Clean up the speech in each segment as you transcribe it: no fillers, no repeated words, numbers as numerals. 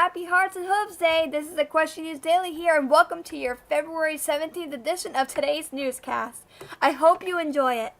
Happy Hearts and Hooves Day! This is Equestria News Daily here, and welcome to your February 17th edition of today's newscast. I hope you enjoy it.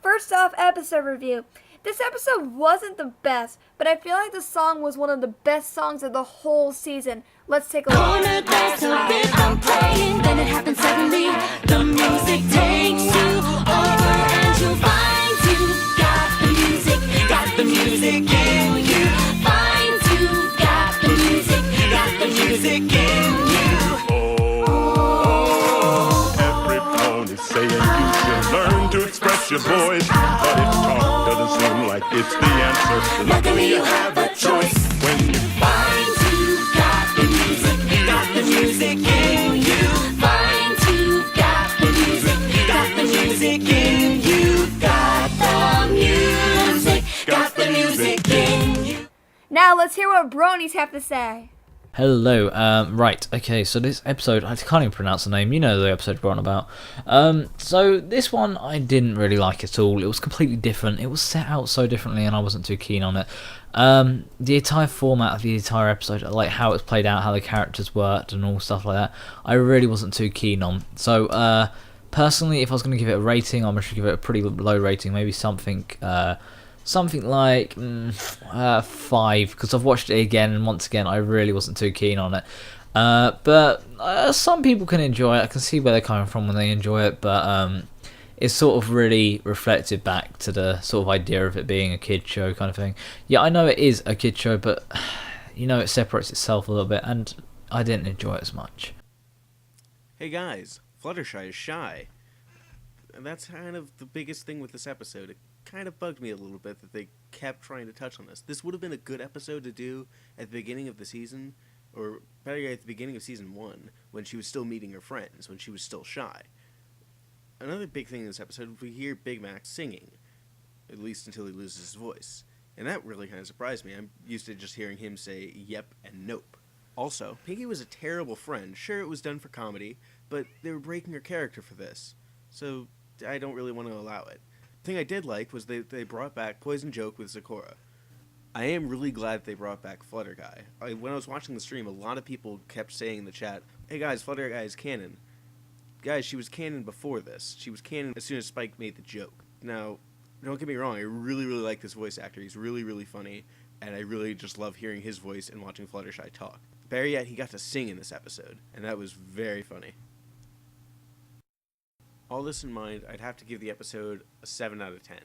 First off, episode review. This episode wasn't the best, but I feel like the song was one of the best songs of the whole season. Let's take a look. Corner glass of it, I'm praying, then it happens suddenly. The music takes you over and you'll find you've got the music in you. Find you've got the music in you. Oh, every pony saying you should learn to express your voice, but if talk doesn't seem like it's the answer, luckily you have a choice when you Find you've got the music in you. Find you've got the music in you. Got the music in you. Now let's hear what bronies have to say. Hello, right, okay, so this episode, I can't even pronounce the name, you know the episode we're on about. So this one I didn't really like at all. It was completely different. It was set out so differently and I wasn't too keen on it. The entire format of the entire episode, like how it was played out, how the characters worked and all stuff like that, I really wasn't too keen on. So, personally, if I was going to give it a rating, I'm going to give it a pretty low rating, maybe something like 5, because I've watched it again, and once again I really wasn't too keen on it. But some people can enjoy it. I can see where they're coming from when they enjoy it, but it's sort of really reflected back to the sort of idea of it being a kid show kind of thing. Yeah, I know it is a kid show, but you know, it separates itself a little bit, and I didn't enjoy it as much. Hey guys, Fluttershy is shy. And that's kind of the biggest thing with this episode. It kind of bugged me a little bit that they kept trying to touch on this. This would have been a good episode to do at the beginning of the season, or better yet, at the beginning of season 1, when she was still meeting her friends, when she was still shy. Another big thing in this episode, we hear Big Mac singing, at least until he loses his voice. And that really kind of surprised me. I'm used to just hearing him say yep and nope. Also, Pinky was a terrible friend. Sure, it was done for comedy, but they were breaking her character for this. So I don't really want to allow it. The thing I did like was they brought back Poison Joke with Zecora. I am really glad they brought back Flutter Guy. When I was watching the stream, a lot of people kept saying in the chat, hey guys, Flutter Guy is canon. Guys, she was canon before this. She was canon as soon as Spike made the joke. Now, don't get me wrong, I really, really like this voice actor. He's really, really funny, and I really just love hearing his voice and watching Fluttershy talk. Better yet, he got to sing in this episode, and that was very funny. All this in mind, I'd have to give the episode a 7 out of 10.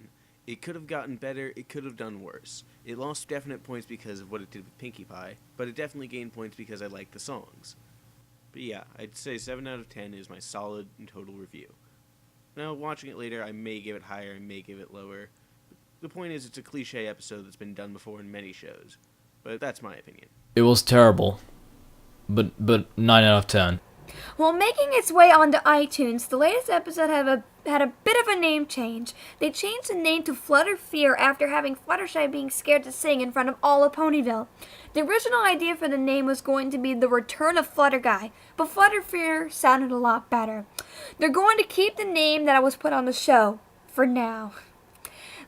It could have gotten better, it could have done worse. It lost definite points because of what it did with Pinkie Pie, but it definitely gained points because I liked the songs. But yeah, I'd say 7 out of 10 is my solid and total review. Now, watching it later, I may give it higher, I may give it lower. The point is, it's a cliche episode that's been done before in many shows. But that's my opinion. It was terrible, but 9 out of 10. While making its way onto iTunes, the latest episode had a bit of a name change. They changed the name to Flutter Fear after having Fluttershy being scared to sing in front of all of Ponyville. The original idea for the name was going to be The Return of Flutter Guy, but Flutter Fear sounded a lot better. They're going to keep the name that was put on the show, for now.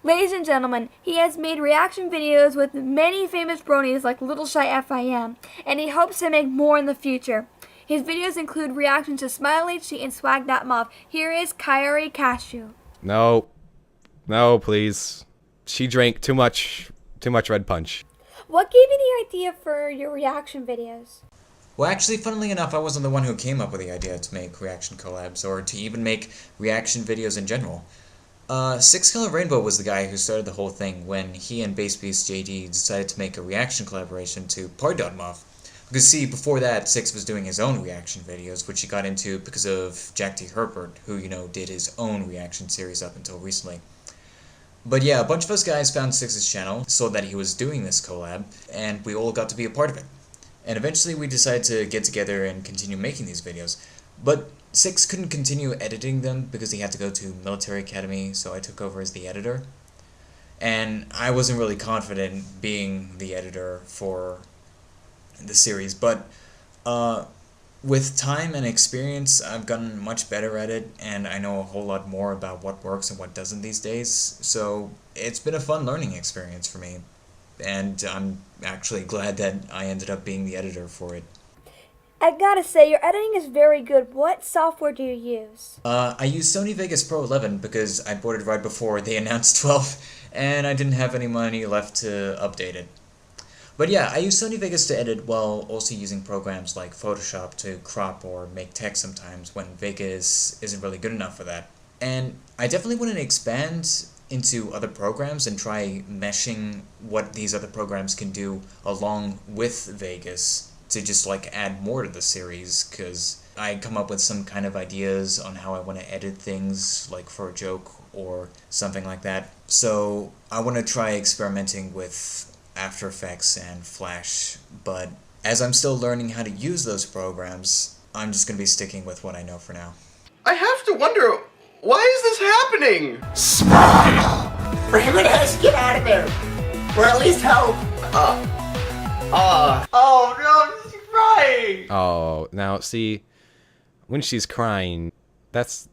Ladies and gentlemen, he has made reaction videos with many famous bronies like Little Shy FIM, and he hopes to make more in the future. His videos include reactions to Smile HG and Swag.Muff. Here is Kairi Cashew. No, please. She drank too much Red Punch. What gave you the idea for your reaction videos? Well, actually, funnily enough, I wasn't the one who came up with the idea to make reaction collabs, or to even make reaction videos in general. Six Color Rainbow was the guy who started the whole thing when he and Bass Beast JD decided to make a reaction collaboration to Party.Muff. Because see, before that, Six was doing his own reaction videos, which he got into because of Jack T. Herbert, who, you know, did his own reaction series up until recently. But yeah, a bunch of us guys found Six's channel, saw that he was doing this collab, and we all got to be a part of it. And eventually we decided to get together and continue making these videos. But Six couldn't continue editing them because he had to go to military academy, so I took over as the editor. And I wasn't really confident being the editor for the series, but with time and experience, I've gotten much better at it, and I know a whole lot more about what works and what doesn't these days, so it's been a fun learning experience for me. and I'm actually glad that I ended up being the editor for it. I gotta say, your editing is very good. What software do you use? I use Sony Vegas Pro 11 because I bought it right before they announced 12, and I didn't have any money left to update it. But yeah, I use Sony Vegas to edit while also using programs like Photoshop to crop or make text sometimes when Vegas isn't really good enough for that. And I definitely want to expand into other programs and try meshing what these other programs can do along with Vegas to just like add more to the series, because I come up with some kind of ideas on how I want to edit things, like for a joke or something like that. So I want to try experimenting with After Effects and Flash, but as I'm still learning how to use those programs, I'm just going to be sticking with what I know for now. I have to wonder, why is this happening? Raymond has to get out of there. Or at least help. Oh no, she's crying! Oh, now see, when she's crying, that's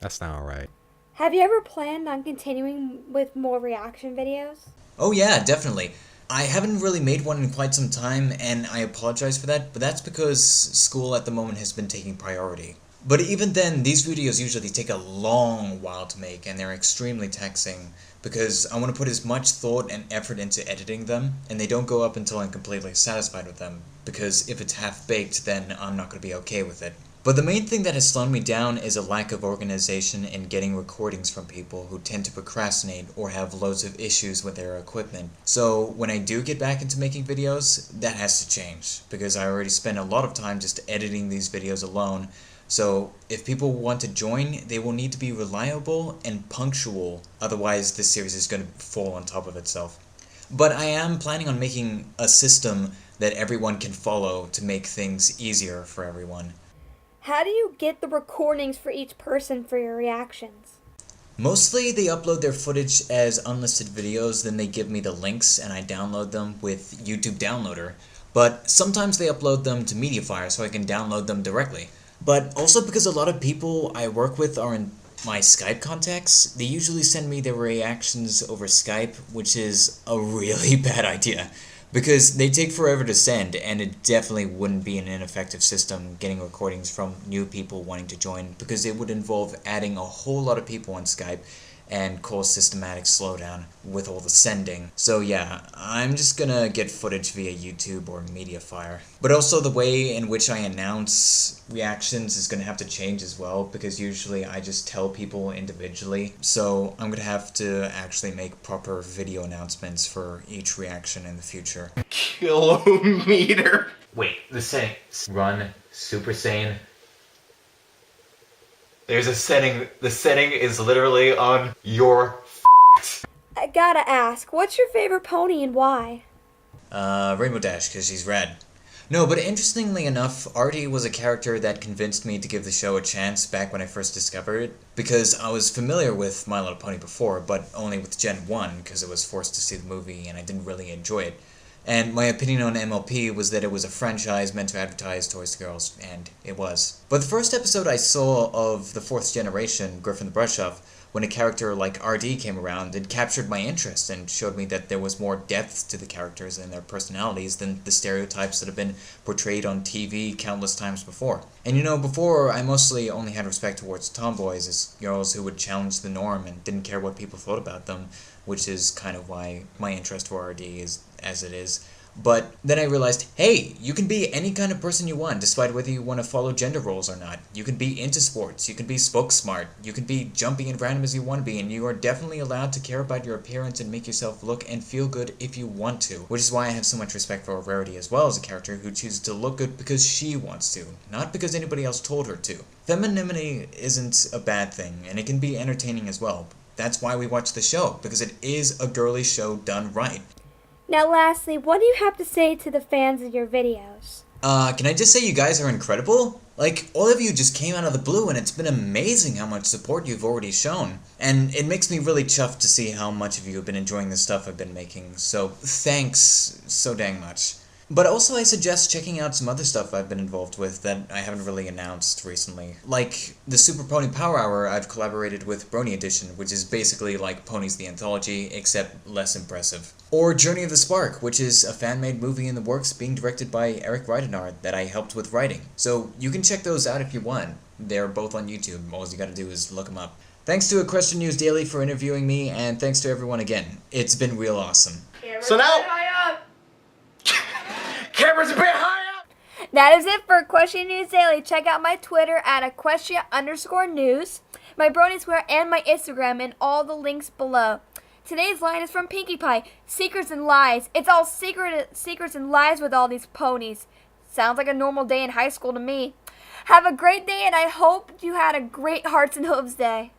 not alright. Have you ever planned on continuing with more reaction videos? Oh yeah, definitely. I haven't really made one in quite some time, and I apologize for that, but that's because school at the moment has been taking priority. But even then, these videos usually take a long while to make, and they're extremely taxing, because I want to put as much thought and effort into editing them, and they don't go up until I'm completely satisfied with them, because if it's half-baked, then I'm not going to be okay with it. But the main thing that has slowed me down is a lack of organization in getting recordings from people who tend to procrastinate or have loads of issues with their equipment. So when I do get back into making videos, that has to change, because I already spend a lot of time just editing these videos alone. So if people want to join, they will need to be reliable and punctual, otherwise this series is going to fall on top of itself. But I am planning on making a system that everyone can follow to make things easier for everyone. How do you get the recordings for each person for your reactions? Mostly they upload their footage as unlisted videos, then they give me the links and I download them with YouTube Downloader. But sometimes they upload them to Mediafire so I can download them directly. But also because a lot of people I work with are in my Skype contacts, they usually send me their reactions over Skype, which is a really bad idea. Because they take forever to send, and it definitely wouldn't be an ineffective system getting recordings from new people wanting to join, because it would involve adding a whole lot of people on Skype and cause systematic slowdown with all the sending. So yeah, I'm just gonna get footage via YouTube or Mediafire. But also the way in which I announce reactions is gonna have to change as well, because usually I just tell people individually. So I'm gonna have to actually make proper video announcements for each reaction in the future. Kilometer. Wait, the setting. Run Super Saiyan. There's a setting. The setting is literally on your. I gotta ask, what's your favorite pony and why? Rainbow Dash, because she's red. No, but interestingly enough, Artie was a character that convinced me to give the show a chance back when I first discovered it, because I was familiar with My Little Pony before, but only with Gen 1, because I was forced to see the movie and I didn't really enjoy it. And my opinion on MLP was that it was a franchise meant to advertise toys to girls, and it was. But the first episode I saw of the 4th generation, Griffin the Brushoff, when a character like RD came around, it captured my interest and showed me that there was more depth to the characters and their personalities than the stereotypes that have been portrayed on TV countless times before. And you know, before I mostly only had respect towards tomboys as girls who would challenge the norm and didn't care what people thought about them, which is kind of why my interest for RD is as it is. But then I realized, hey, you can be any kind of person you want, despite whether you want to follow gender roles or not. You can be into sports, you can be spoke smart, you can be jumpy and random as you want to be, and you are definitely allowed to care about your appearance and make yourself look and feel good if you want to. Which is why I have so much respect for Rarity as well as a character who chooses to look good because she wants to, not because anybody else told her to. Femininity isn't a bad thing, and it can be entertaining as well. That's why we watch the show, because it is a girly show done right. Now lastly, what do you have to say to the fans of your videos? Can I just say you guys are incredible? Like, all of you just came out of the blue and it's been amazing how much support you've already shown. And it makes me really chuffed to see how much of you have been enjoying the stuff I've been making, so thanks so dang much. But also I suggest checking out some other stuff I've been involved with that I haven't really announced recently. Like the Super Pony Power Hour, I've collaborated with Brony Edition, which is basically like Ponies the Anthology, except less impressive. Or Journey of the Spark, which is a fan-made movie in the works being directed by Eric Reidenard that I helped with writing. So you can check those out if you want. They're both on YouTube. All you gotta do is look them up. Thanks to Equestria News Daily for interviewing me, and thanks to everyone again. It's been real awesome. So now, camera's a bit high up. That is it for Equestria News Daily. Check out my Twitter at Equestria_news, my Brony Square, and my Instagram, and all the links below. Today's line is from Pinkie Pie. Secrets and lies. It's all secrets and lies with all these ponies. Sounds like a normal day in high school to me. Have a great day, and I hope you had a great Hearts and Hooves day.